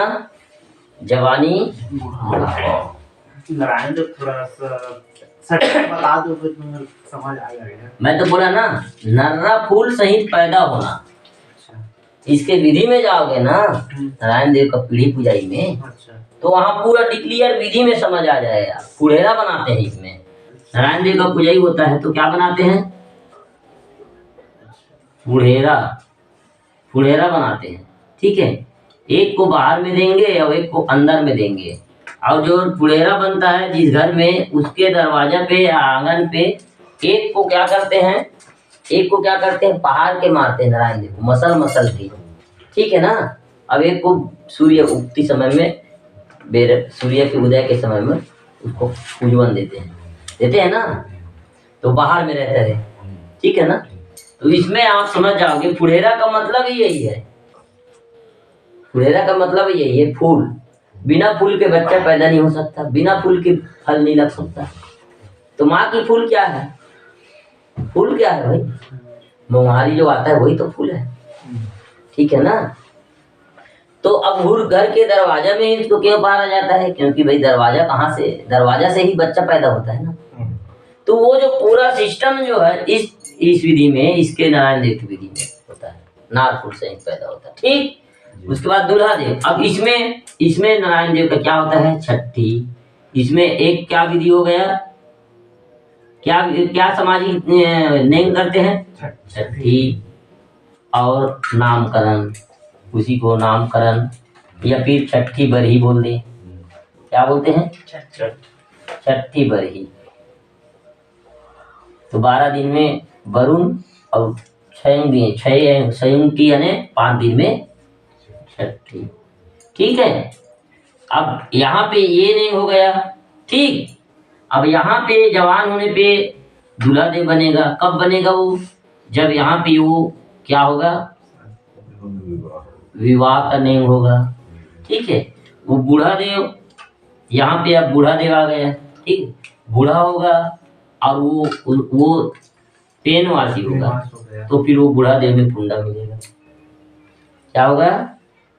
जवानी, बुढ़ापा। नारायण देव थोड़ा सा सटीक बता दो फिर तो मेरे को समझ आ जाएगा। मैं तो बोला ना, नर्रा फूल सहित पैदा होना। अच्छा। इसके विधि में जाओगे ना नारायण देव का पीढ़ी पुजाई में, अच्छा। तो वहाँ पूरा डिक्लियर विधि में समझ आ जाएगा। फुलेरा बनाते हैं इसमें, नारायण देव का पुजाई होता है तो क्या बनाते हैं? फुलेरा, फुलेरा बनाते हैं, ठीक है। एक को बाहर में देंगे और एक को अंदर में देंगे। और जो फुलेरा बनता है जिस घर में, उसके दरवाजा पे या आंगन पे एक को क्या करते हैं? एक को क्या करते हैं? पहाड़ के मारते हैं नारायण देव, मसल मसल के, ठीक है ना। अब एक को सूर्य उगती समय में, सूर्य के उदय के समय में उसको पूजवन देते हैं ना, तो बाहर में रहते रहे, ठीक है ना। तो इसमें आप समझ जाओगे फुलेरा का मतलब ही यही है। फुलेरा का मतलब यही है, फूल। बिना फूल के बच्चा पैदा नहीं हो सकता, बिना फूल के फल नहीं लग सकता। तो माँ की फूल क्या है? फूल क्या है भाई? मोहारी जो आता है वही तो फूल है, ठीक है ना। तो अब घर के दरवाजा में इसको क्यों पाला जाता है? क्योंकि भाई दरवाजा कहाँ से? दरवाजा से ही बच्चा पैदा होता है ना। तो वो जो पूरा सिस्टम जो है इस विधि में, इसके नारायण देव की विधि में होता है, नार फूल से ही पैदा होता है, ठीक। उसके बाद दूल्हा देव। अब इसमें नारायण देव का क्या होता है? छठी। इसमें एक क्या विधि हो गया? क्या सामाजिक नेम करते हैं? छठी। और नामकरण, उसी को नामकरण या फिर छठी बरही बोल दे। क्या बोलते हैं? छठी बरही। तो 12 दिन में वरुण और 6 संयुक्ति यानी 5 दिन में छठी, ठीक है। अब यहाँ पे ये नहीं हो गया, ठीक। अब यहाँ पे जवान होने पे दूल्हा देव बनेगा। कब बनेगा वो? जब यहाँ पे वो क्या होगा? विवाह का नेम होगा, ठीक है। वो बूढ़ा देव, यहाँ पे अब बूढ़ा देव आ गया, ठीक। बूढ़ा होगा और वो पेनवासी होगा, तो फिर वो बूढ़ा देव में पुंडा मिलेगा। क्या होगा?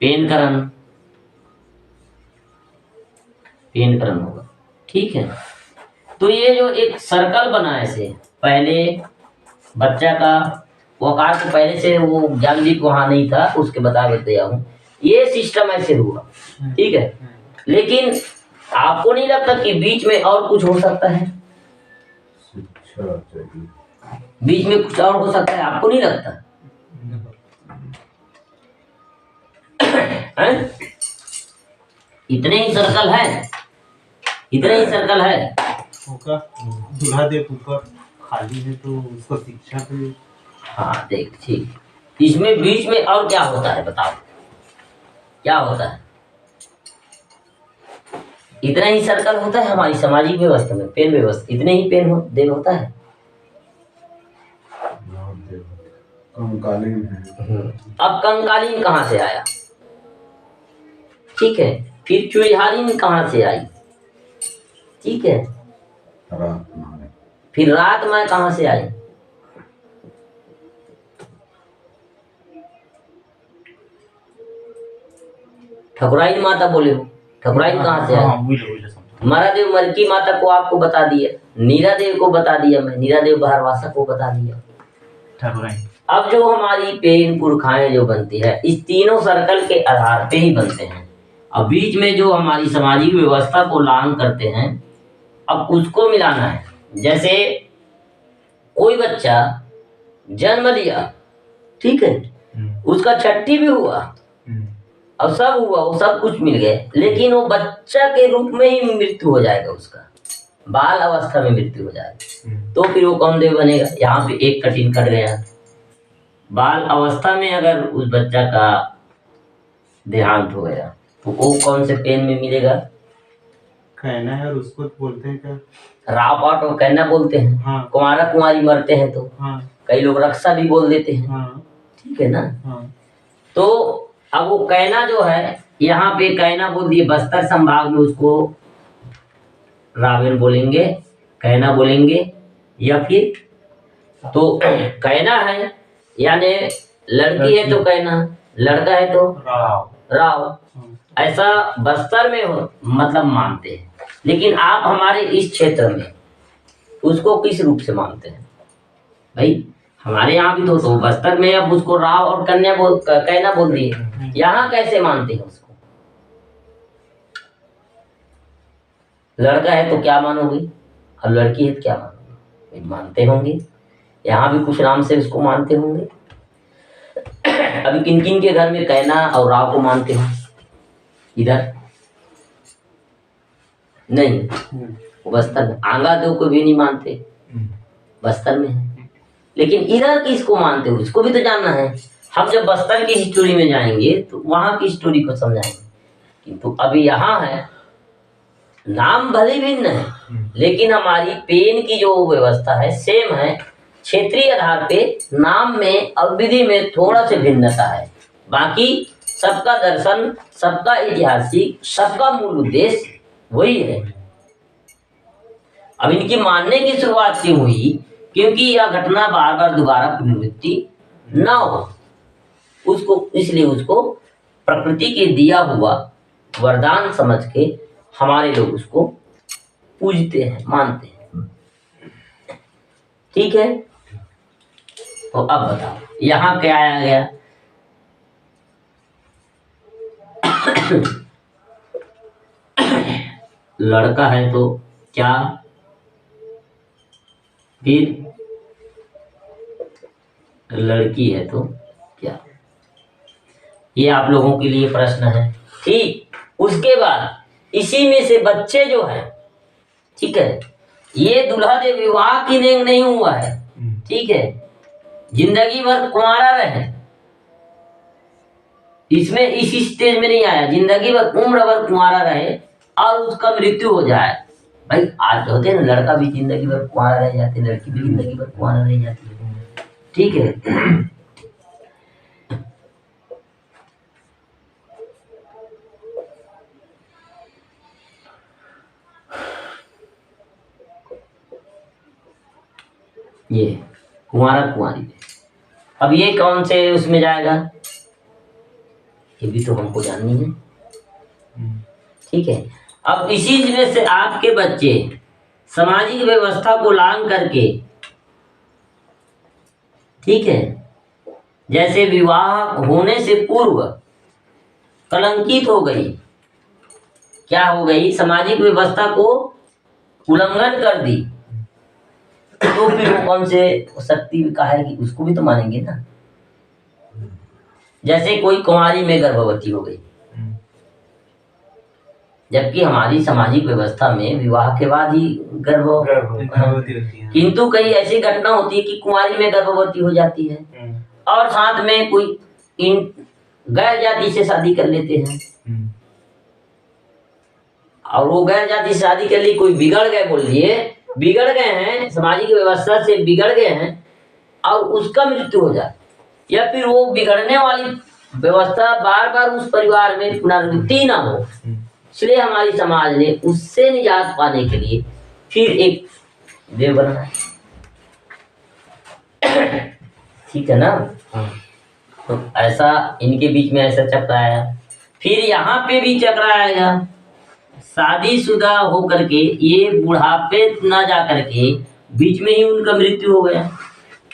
पेनकरण होगा, ठीक है। तो ये जो एक सर्कल बना ऐसे, पहले बच्चा का वकार तो पहले से वो ज्ञानदीप वहां नहीं था, उसके बता देते हूँ। ये सिस्टम ऐसे हुआ, ठीक है। लेकिन आपको नहीं लगता कि बीच में और कुछ हो सकता है? बीच में कुछ और हो सकता है, आपको नहीं लगता? इतने ही सर्कल है, इतने ही सर्कल है। दूल्हा देव ऊपर खाली है तो उसको शिक्षा पे। हाँ देख, ठीक। इसमें बीच में और क्या होता है बताओ? क्या होता है? इतना ही सर्कल होता है हमारी सामाजिक व्यवस्था में, पेन व्यवस्था, इतने ही पेन देव होता है। कंकालीन है। अब कंकालीन कहाँ से आया? ठीक है। फिर चुड़िहारीन कहाँ से आई? ठीक है। फिर रात में कहाँ से आई? ठकुराइन माता बोले हो, ठकुराइन कहाँ से हाँ आया? वही समझो। मरादेव मरकी माता को आपको बता दिया, नीरा देव को बता दिया, मैं नीरा देव बहरवासा को बता दिया। ठाकुराइन अब जो हमारी पेन पुरखाएं जो बनती है, इस तीनों सर्कल के आधार पे ही बनते हैं। अब बीच में जो हमारी सामाजिक व्यवस्था को लांग करते हैं, अब उसको मिलाना है। जैसे कोई बच्चा जन्म लिया, ठीक है, उसका छठी भी हुआ, अब सब हुआ, वो सब कुछ मिल गए, लेकिन वो बच्चा के रूप में ही मृत्यु हो जाएगा, उसका बाल अवस्था में मृत्यु हो जाएगा, तो फिर वो कौन देव बनेगा? यहाँ पे एक कठिन कट गया। बाल अवस्था में अगर उस बच्चा का देहांत हो गया तो वो कौन से पेन में मिलेगा? कहना है, और उसको बोलते हैं क्या? राव पाट और कहना बोलते हैं। हाँ। कुंवारा कुंवारी मरते हैं तो हाँ कई लोग रक्षा भी बोल देते हैं। हाँ ठीक है ना? हाँ। तो अब वो कहना जो है, यहाँ पे कहना बोल दिए, बस्तर संभाग में उसको रावेन बोलेंगे, कहना बोलेंगे, या फिर तो कहना है यानी लड़की है तो कहना, लड़का है तो राव। राव। ऐसा बस्तर में मतलब मानते हैं, लेकिन आप हमारे इस क्षेत्र में उसको किस रूप से मानते हैं भाई? हमारे यहाँ भी तो बस्तर में अब उसको राव और कन्या कहना बोल दिए, यहाँ कैसे मानते हैं उसको? लड़का है तो क्या मानोगे, अब लड़की है तो क्या मानोगे? मानते होंगे, यहाँ भी कुछ नाम से उसको मानते होंगे। अभी किन किन के घर में कहना और राव को मानते हैं? इधर नहीं, बस्तर में आंगा देव को भी नहीं मानते, बस्तर में है। लेकिन इधर किसको मानते हो, इसको भी तो जानना है। हम जब बस्तर की हिस्टोरी में जाएंगे तो वहां की हिस्टोरी को समझाएंगे, किंतु अभी यहाँ है, नाम भले भिन्न है, लेकिन हमारी पेन की जो व्यवस्था है सेम है। क्षेत्रीय आधार पे नाम में और विधि में थोड़ा सा भिन्नता है, बाकी सबका दर्शन, सबका ऐतिहासिक, सबका मूल उद्देश्य वही है। अब इनकी मानने की शुरुआत क्यों हुई? क्योंकि यह घटना बार बार दोबारा पुनरावृत्ति न हो, उसको इसलिए उसको प्रकृति के दिया हुआ वरदान समझ के हमारे लोग उसको पूजते हैं, मानते हैं। ठीक है, तो अब बताओ यहाँ क्या आया गया? लड़का है तो क्या, फिर लड़की है तो क्या? ये आप लोगों के लिए प्रश्न है। ठीक, उसके बाद इसी में से बच्चे जो हैं, ठीक है, ये दूल्हा दे विवाह की नेंग नहीं हुआ है, ठीक है, जिंदगी भर कुंवारा रहे, इसमें इसी स्टेज में नहीं आया, जिंदगी भर उम्र भर कुंवारा रहे और उसका मृत्यु हो जाए। भाई आज होते हैं ना, लड़का भी जिंदगी भर कुंवारा रह जाते, लड़की भी जिंदगी भर कुंवारा रह जाती है, ठीक है। ये कुंवारा कुंवारी, अब ये कौन से उसमें जाएगा, ये भी तो हमको जाननी है, ठीक है। अब इसी में से आपके बच्चे सामाजिक व्यवस्था को लांग करके, ठीक है, जैसे विवाह होने से पूर्व कलंकित हो गई, क्या हो गई, सामाजिक व्यवस्था को उल्लंघन कर दी, तो फिर वो कौन से शक्ति कहेगी, उसको भी तो मानेंगे ना। जैसे कोई कुंवारी में गर्भवती हो गई, जबकि हमारी सामाजिक व्यवस्था में विवाह के बाद ही गर्भवती होती है, किंतु कई ऐसी घटना होती है कि कुंवारी में गर्भवती हो जाती है और साथ में कोई गैर जाति से शादी कर लेते हैं, और वो गैर जाति से शादी कर ली, कोई बिगड़ गए, बोल लिए बिगड़ गए हैं, सामाजिक व्यवस्था से बिगड़ गए हैं और उसका मृत्यु हो जाए, या फिर वो बिगड़ने वाली व्यवस्था बार बार उस परिवार में पुनरावृत्ति ना हो, इसलिए हमारी समाज ने उससे निजात पाने के लिए फिर एक देव बनाया। ठीक है ना? तो ऐसा इनके बीच में ऐसा चक्र आया, फिर यहाँ पे भी चक्र आएगा, शादीशुदा होकर के ये बुढ़ापे ना जा करके बीच में ही उनका मृत्यु हो गया।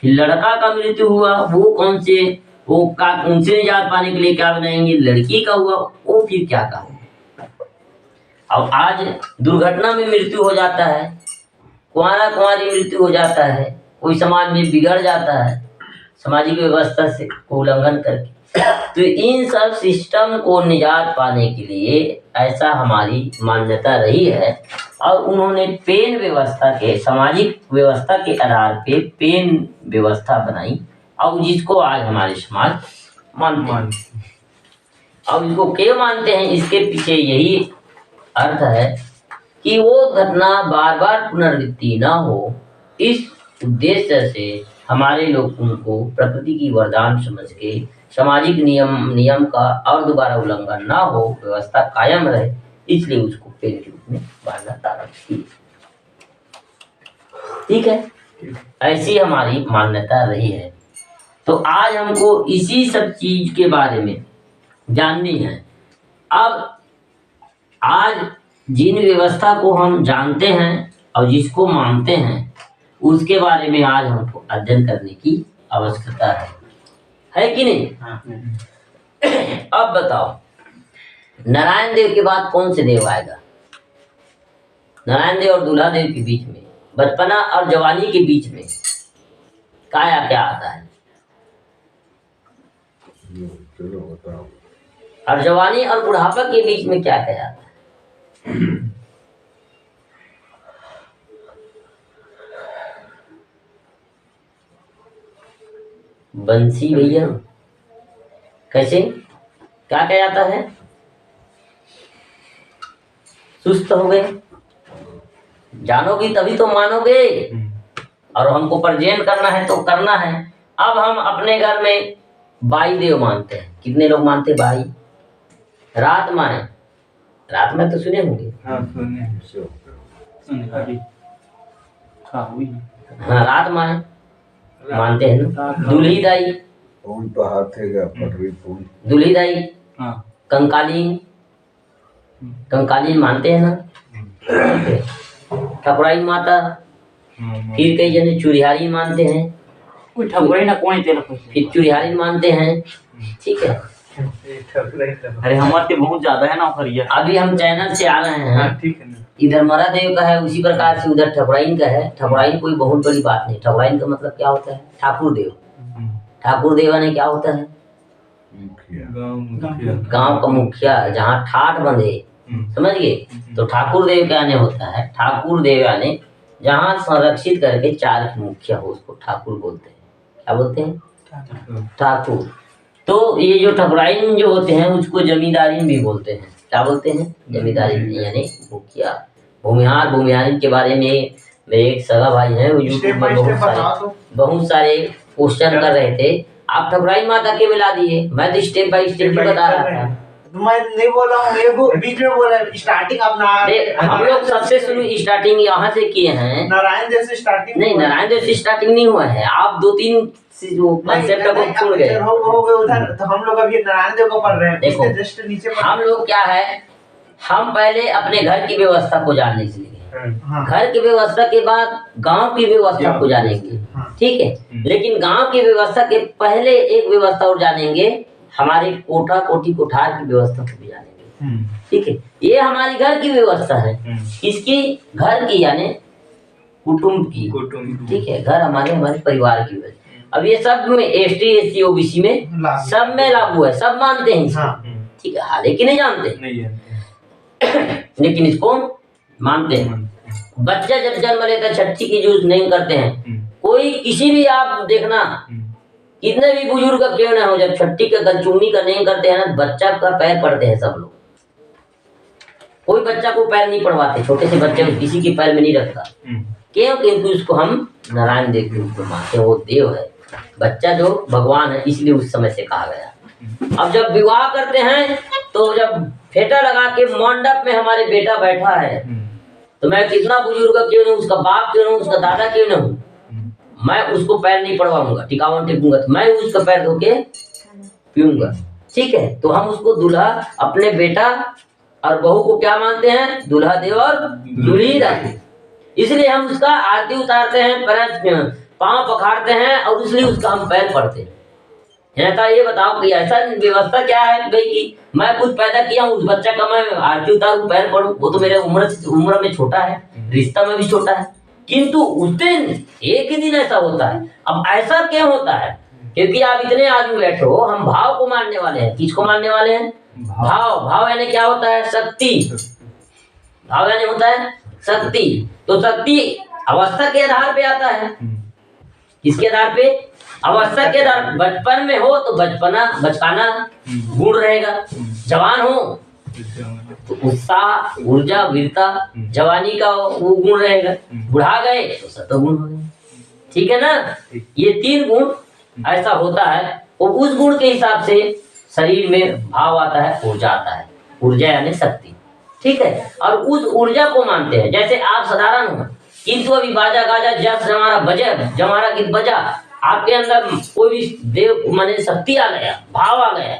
लड़का का मृत्यु हुआ, वो कौन से वो का उनसे निजात पाने के लिए क्या बनाएंगे, लड़की का हुआ वो फिर क्या कहा। अब आज दुर्घटना में मृत्यु हो जाता है, कुंवारा कुंवारी मृत्यु हो जाता है, कोई समाज में बिगड़ जाता है सामाजिक व्यवस्था से को उल्लंघन करके। तो इन सब सिस्टम को निजात पाने के लिए ऐसा हमारी मान्यता रही है और उन्होंने पेन व्यवस्था के सामाजिक व्यवस्था के आधार पे पेन व्यवस्था बनाई और जिसको आज हमारे समाज मानते हैं। अब इसको क्यों मानते हैं, इसके पीछे यही अर्थ है कि वो घटना बार बार पुनरावृत्ति ना हो, इस उद्देश्य से हमारे लोग उनको प्रकृति की वरदान समझ के सामाजिक नियम का और दोबारा उल्लंघन ना हो, व्यवस्था कायम रहे, इसलिए उसको पेन के रूप में मान्यता रखी। ठीक है, ऐसी हमारी मान्यता रही है। तो आज हमको इसी सब चीज के बारे में जाननी है। अब आज जिन व्यवस्था को हम जानते हैं और जिसको मानते हैं उसके बारे में आज हमको अध्ययन करने की आवश्यकता है कि नहीं? अब बताओ, नारायण देव के बाद कौन से देव आएगा? नारायण देव और दूल्हा देव के बीच में, बचपना और जवानी के बीच में काया क्या आता है? चलो बताओ। और जवानी और बुढ़ापा के बीच में क्या क्या आता है? बंसी भैया कैसे क्या क्या आता है? सुस्त हो गए, जानोगी तभी तो मानोगे, और हमको प्रेजेंट करना है तो करना है। अब हम अपने घर में बाई देव मानते हैं। कितने लोग मानते हैं बाई? रात माए, रात में तो सुने होंगे। हाँ, रात माए मानते हैं ना। दूल्ही दाई, फोन तो हाथे का पटरी फोन। दूल्ही दाई, कंकालीन, कंकालीन मानते हैं ना। ठकुराई माता, फिर कई जने चुरिहारी मानते हैं, फिर चुरिहारी मानते हैं। ठीक है, अरे हमारे बहुत ज्यादा है ना फरिया। अभी हम चैनल से आ रहे हैं। ठीक है ना। इधर मरा देव का है, उसी प्रकार से उधर ठकुराइन का है। ठकुराइन कोई बहुत बड़ी बात नहीं। ठकुराइन का मतलब क्या होता है? ठाकुर देव। ठाकुर देव यानी क्या होता है? गांव का मुखिया, जहाँ ठाठ बंधे, समझ गए? तो ठाकुर देव क्या यानी होता है? ठाकुर देव यानी जहाँ संरक्षित करके चार के मुखिया हो, उसको ठाकुर बोलते हैं। क्या बोलते हैं? ठाकुर। तो ये जो ठकुराइन जो होते हैं उसको जमींदारी भी बोलते हैं। क्या बोलते हैं? जमींदारी यानी मुखिया। भूमिहार, भूमिहारिन के बारे में मेरे एक सगा भाई हैं, वो यूट्यूब में बहुत सारे क्वेश्चन कर रहे थे। आप ठकुराइन माता के मिला दिए, मैं तो स्टेप बाय स्टेप बता रहा था। मैं नहीं बोला हूँ, ये वो बीच में बोला स्टार्टिंग अपना। हम लोग सबसे शुरू स्टार्टिंग यहाँ से किए हैं। नारायण देव से स्टार्टिंग नहीं, नारायण देव से स्टार्टिंग नहीं हुआ है। आप 2-3 कंसेप्ट को भूल गए हो गए उधर। तो हम लोग अभी नारायण देव को पढ़ रहे हैं। देखो, जस्ट नीचे हम लोग क्या है, हम पहले अपने घर की व्यवस्था को जानने के लिए, घर की व्यवस्था के बाद गांव की व्यवस्था को जानेंगे। ठीक है, लेकिन गांव की व्यवस्था के पहले एक व्यवस्था और जानेंगे, हमारे कोठा कोठी कोठार की व्यवस्था को भी जानेंगे। ठीक है, ये हमारी घर की व्यवस्था है। किसकी? घर की, यानी कुटुंब की। ठीक है, घर हमारे परिवार की व्यवस्था। अब ये सब में एसटी एससी ओबीसी में सब में लागू है, सब मानते हैं इसको। ठीक है, हालांकि नहीं जानते लेकिन इसको मानते हैं। बच्चा जब जन्म लेता, छठी की यूज नहीं करते हैं। कोई किसी भी आप देखना, कितने भी बुजुर्ग क्यों ना हो, जब छठी का गलचुम्मी का नहीं करते हैं ना, बच्चा का पैर पड़ते हैं सब लोग। कोई बच्चा को पैर नहीं पड़वाते, छोटे से बच्चे को किसी के पैर में नहीं रखता। क्यों? क्योंकि उसको हम नारायण देव के रूप में मानते हैं, वो देव है। बच्चा जो भगवान है, इसलिए उस समय से कहा गया। अब जब विवाह करते हैं तो जब फेटा लगा के मंडप में हमारे बेटा बैठा है, तो मैं कितना बुजुर्ग क्यों नहीं, उसका बाप क्यों नहीं, उसका दादा क्यों नहीं हूँ, मैं उसको पैर नहीं पड़वाऊंगा, टिकावन टेकूंगा, तो मैं उसका पैर धो के पीऊंगा। ठीक है, तो हम उसको दूल्हा, अपने बेटा और बहू को क्या मानते हैं? दूल्हा देव और दूल्ही दाई। इसलिए हम उसका आरती उतारते हैं, पैर पांव पखारते हैं और इसलिए उसका हम पैर पड़ते हैं। नेता ये बताओ कि ऐसा व्यवस्था क्या है भाई कि मैं कुछ पैदा किया हूँ, उस बच्चा का मैं आरती उतारूं, पैर पड़ूं? वो तो मेरे उम्र में छोटा है, रिश्ता में भी छोटा है, किंतु उस दिन एक ही दिन ऐसा होता है। अब ऐसा क्यों होता है? क्योंकि आप इतने आदमी बैठे हो, हम भाव को मानने वाले हैं। किसको मानने वाले हैं? भाव। भाव यानी क्या होता है? शक्ति। भाव यानी होता है शक्ति। तो शक्ति अवस्था के आधार पे आता है। किसके आधार पे? अवस्था के आधार। बचपन में हो तो बचकाना गुण रहेगा, जवान हो तो उत्साह, ऊर्जा, वीरता, जवानी का वो गुण रहेगा, बुढ़ा गए तो सत्वगुण हो गए। ठीक है ना? ये 3 गुण ऐसा होता है और उस गुण के हिसाब से शरीर में भाव आता है, ऊर्जा आता है। ऊर्जा यानी शक्ति, ठीक है। और उस ऊर्जा को मानते हैं। जैसे आप साधारण हो, किंतु अभी बाजा गाजा जस हमारा बजा, जमारा गीत बजा, आपके अंदर कोई भी देव माने शक्ति आ गया, भाव आ गया,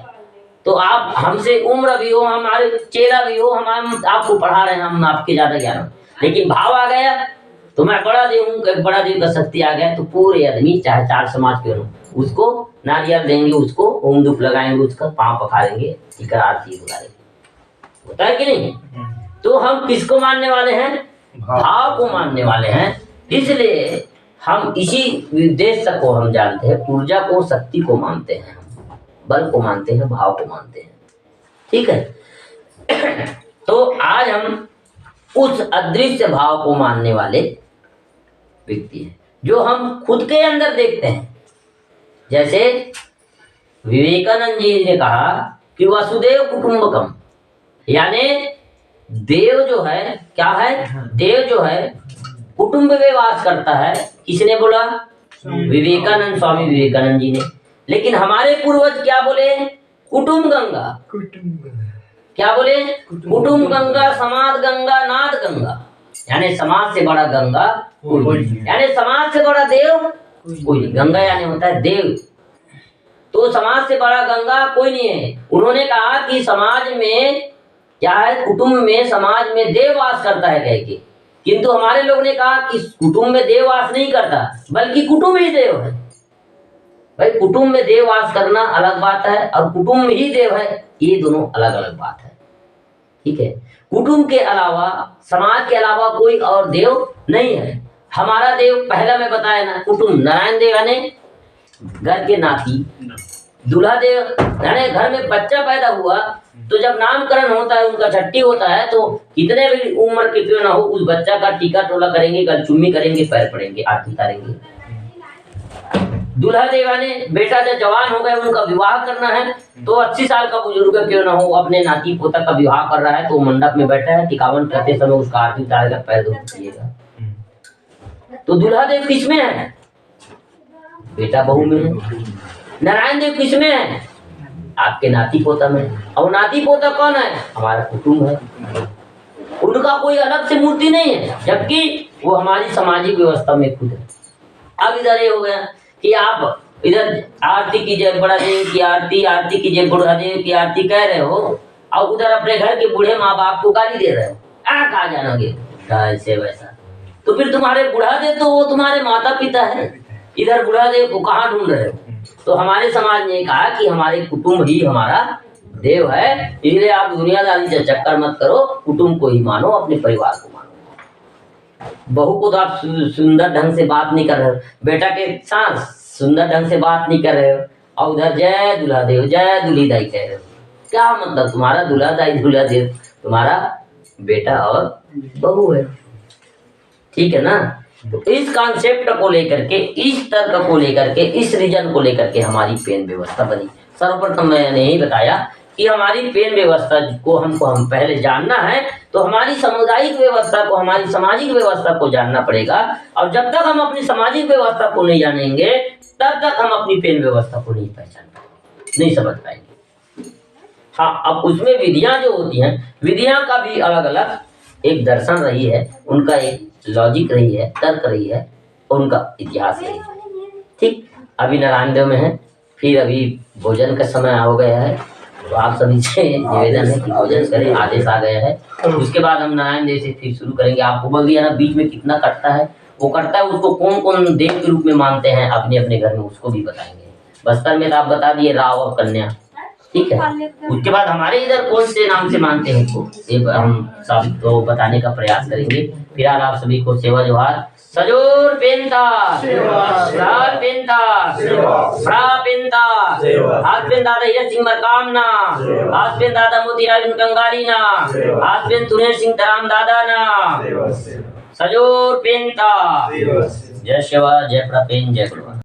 तो आप हमसे उम्र भी हो, हमारे चेला भी हो, हम आपको पढ़ा रहे हैं, हम आपके ज्यादा ज्ञान, लेकिन भाव आ गया तो मैं बड़ा देव हूँ, बड़ा देव का शक्ति आ गया, तो पूरे आदमी चाहे 4 समाज के हो उसको नारियल देंगे, उसको ओम धूप लगाएंगे, उसका पांव पखारेंगे, टीका आरती उतारेंगे। होता है कि नहीं? तो हम किसको मानने वाले हैं? भाव को मानने वाले हैं। इसलिए हम इसी उद्देश्य को हम जानते हैं, ऊर्जा को, शक्ति को मानते हैं, बल को मानते हैं, भाव को मानते हैं। ठीक है। तो आज हम उस अदृश्य भाव को मानने वाले व्यक्ति हैं, जो हम खुद के अंदर देखते हैं। जैसे विवेकानंद जी ने कहा कि वसुदेव कुटुंबकम, यानी देव जो है क्या है? देव जो है कुटुंब में वास करता है। किसने बोला? विवेकानंद, स्वामी विवेकानंद जी ने। लेकिन हमारे पूर्वज क्या बोले? कुटुंब गंगा। क्या बोले? कुटुंब गंगा, समाज गंगा, नाद गंगा, यानी समाज से बड़ा गंगा कोई, यानी समाज से बड़ा देव कोई नहीं। गंगा यानी होता है देव, तो समाज से बड़ा गंगा कोई नहीं है। उन्होंने कहा कि समाज में क्या है? कुटुंब में, समाज में देव वास करता है कह के, किंतु हमारे लोग ने कहा कि कुटुंब में देव वास नहीं करता, बल्कि कुटुंब ही देव है। भाई कुटुंब में देव वास करना अलग बात है और कुटुंब ही देव है, ये दोनों अलग अलग बात है। ठीक है। कुटुंब के अलावा, समाज के अलावा कोई और देव नहीं है। हमारा देव पहला मैं बताया ना, कुटुंब। नारायण देव यानी घर के नाती, दूल्हा देव यानी घर में बच्चा पैदा हुआ तो जब नामकरण होता है, उनका छट्टी होता है, तो कितने भी उम्र के क्यों ना हो, उस बच्चा का टीका टोला करेंगे, गलचुम्मी करेंगे, पैर पड़ेंगे, आरती उतारेंगे। दूल्हा देव यानी बेटा जब जवान हो गए, उनका विवाह करना है, तो 80 साल का बुजुर्ग क्यों ना हो, अपने नाती पोता का विवाह कर रहा है, तो मंडप में बैठा है, टिकावन करते समय उसका आरती उतारेगा, पैर धोइएगा। तो दूल्हा देव किसमें है? बेटा बहू में है। नारायण देव किसमें है? आपके नाती पोता में। और नाती पोता कौन है? हमारा कुटुंब है। उनका कोई अलग से मूर्ति नहीं है, जबकि वो हमारी सामाजिक व्यवस्था में खुद है। अब इधर ये हो गया कि आप इधर आरती कीजिए, बड़ा देव की आरती, आरती कीजिए, बूढ़ा देव की आरती कह रहे हो, और उधर अपने घर के बूढ़े माँ बाप को गाली दे रहे हो, कहा जानोगे ऐसे वैसा। तो फिर तुम्हारे बूढ़ा देव तो वो तुम्हारे माता पिता है, इधर बूढ़ा देव को कहाँ ढूंढ रहे हो? तो हमारे समाज ने कहा कि हमारे कुटुंब ही हमारा देव है, इसलिए आप दुनियादारी से चक्कर मत करो, कुटुंब को ही मानो, अपने परिवार को मानो। बहू को तो आप सुंदर ढंग से बात नहीं कर रहे हो, बेटा के साथ सुंदर ढंग से बात नहीं कर रहे हो, और उधर जय दूल्हा देव, जय दूल्ही दाई कह रहे हो। क्या मतलब? तुम्हारा दूल्हा दाई, दूल्हा देव तुम्हारा बेटा और बहू है। ठीक है ना? तो इस कॉन्सेप्ट को लेकर के, इस तर्क को लेकर के, इस रीजन को लेकर के हमारी पेन व्यवस्था बनी। सर्वप्रथम मैंने यही बताया कि हमारी पेन व्यवस्था को हम पहले जानना है, तो हमारी सामुदायिक व्यवस्था को, हमारी सामाजिक व्यवस्था को जानना पड़ेगा। और जब तक हम अपनी सामाजिक व्यवस्था को नहीं जानेंगे, तब तक हम अपनी पेन व्यवस्था को नहीं पहचान पाएंगे, नहीं समझ पाएंगे। हाँ, अब उसमें विधियां जो होती हैं, विधियां का भी अलग अलग एक दर्शन रही है, उनका एक लॉजिक रही है, तर्क रही है, उनका इतिहास रही है। ठीक, अभी नारायण देव में है, फिर अभी भोजन का समय हो गया है, तो आप सभी से निवेदन है कि भोजन करें, आदेश आ गया है। उसके बाद हम नारायण देव से फिर शुरू करेंगे। आपको बोल दिया ना बीच में कितना कटता है, वो कटता है उसको कौन कौन देव के रूप में मानते हैं अपने अपने घर में, उसको भी बताएंगे। बस्तर में तो आप बता दिए राव और कन्या, ठीक है। उसके बाद हमारे इधर कौन से नाम से मानते हैं इसको, ये हम सब तो बताने का प्रयास करेंगे। फिलहाल आप सभी को सेवा जोहार। सजोर पेंता लाल पेंता बड़ा पेंता हाथ पेन दादा हीरा सिंह मरकामना, हाथ पेन दादा मोतीराज कंगाली ना, हाथ पेन तुनेर सिंह तराम दादा ना। सजोर पेंता। जय शिवा, जय प्रपेन, जय गुरुवार।